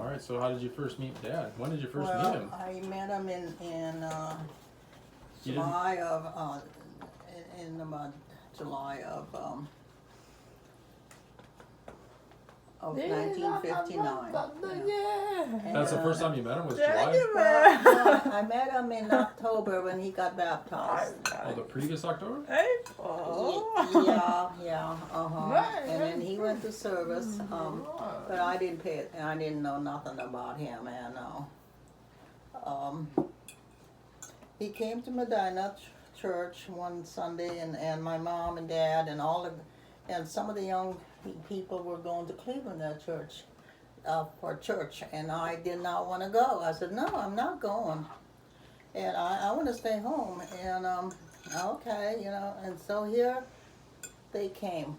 right. So how did you first meet Dad? When did you first meet him? I met him in You July of in about July of 1959. That's the first time you met him was July? Well, no, I met him in October when he got baptized. Oh, the previous October? Yeah, And then he went to service, but I didn't know nothing about him, and he came to Medina church one Sunday, and my mom and dad and and some of the young people were going to Cleveland that church. For church, and I did not want to go. I said, no, I'm not going, and I want to stay home, and okay, and so here they came,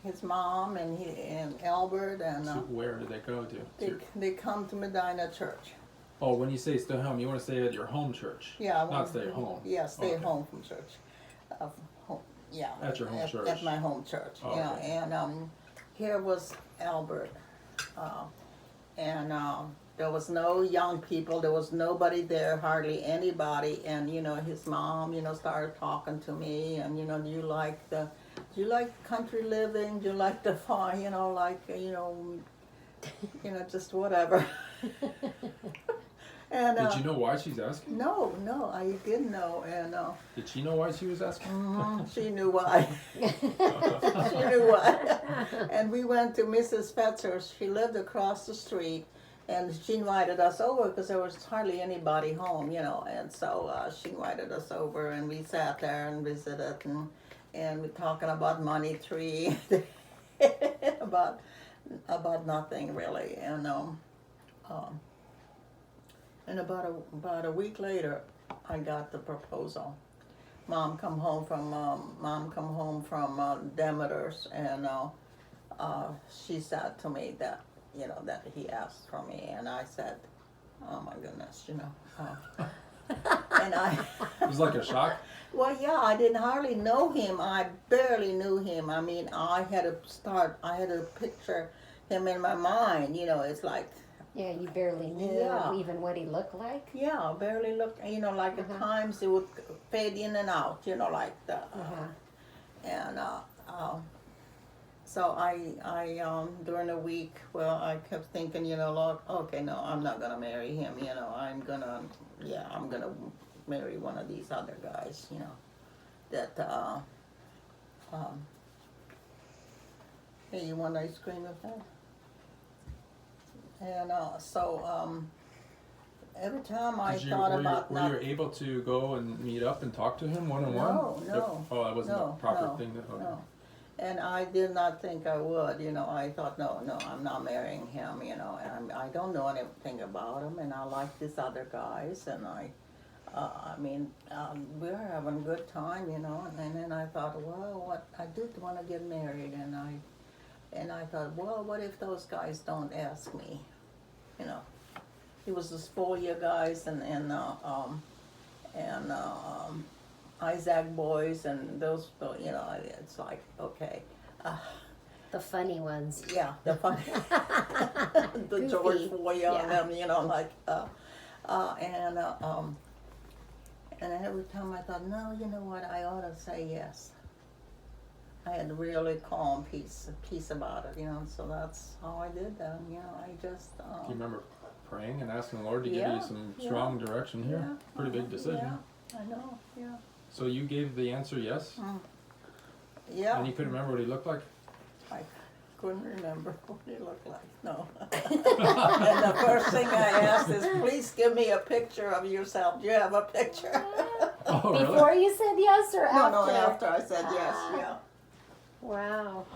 his mom and Albert, and So where did they go to? they come to Medina church. Oh, when you say stay home, you want to stay at your home church? Yeah, Not stay home. Yeah, stay Okay. home from church. Home, yeah. At your home church. At my home church. Oh, yeah, okay. and here was Albert. And there was no young people, there was nobody there, hardly anybody, and his mom, started talking to me, and do you like country living, do you like the farm, just whatever. And Did you know why she's asking? No, I didn't know, and Did she know why she was asking? she knew why. She knew why. And we went to Mrs. Fetzer's. She lived across the street, and she invited us over because there was hardly anybody home, and so she invited us over, and we sat there and visited, and we're talking about money tree, about nothing really, and about a week later, I got the proposal. Mom come home from Demeter's, and she said to me that that he asked for me, and I said, "Oh my goodness, and It was like a shock? Well, yeah, I didn't hardly know him. I barely knew him. I mean, I had to picture him in my mind. It's like. Yeah, you barely knew even what he looked like. Yeah, barely looked. Like at times it would fade in and out. Like the. And so I during the week, well, I kept thinking, Lord, okay, no, I'm not gonna marry him. I'm gonna marry one of these other guys. That. Hey, you want ice cream with that? And so every time I thought about were you able to go and meet up and talk to him one-on-one? No. Oh, that wasn't the proper thing. No. And I did not think I would. I thought, no, I'm not marrying him. And I don't know anything about him, and I like these other guys, and we're having a good time, And then I thought, well, I did want to get married, and I thought, well, what if those guys don't ask me? It was the Spolia guys and Isaac boys and those, it's like, okay. The funny ones. Yeah, the funny, the Goofy. George Foya and them, and every time I thought, no, you know what, I ought to say yes. I had a really calm peace about it, so that's how I did that, I just... Do you remember praying and asking the Lord to give you some strong direction here? Yeah, Pretty big decision. Yeah, I know, yeah. So you gave the answer yes? Yeah. And you couldn't remember what he looked like? I couldn't remember what he looked like, no. And the first thing I asked is, please give me a picture of yourself. Do you have a picture? Oh, really? Before you said yes or after? No, after I said yes, yeah. Wow.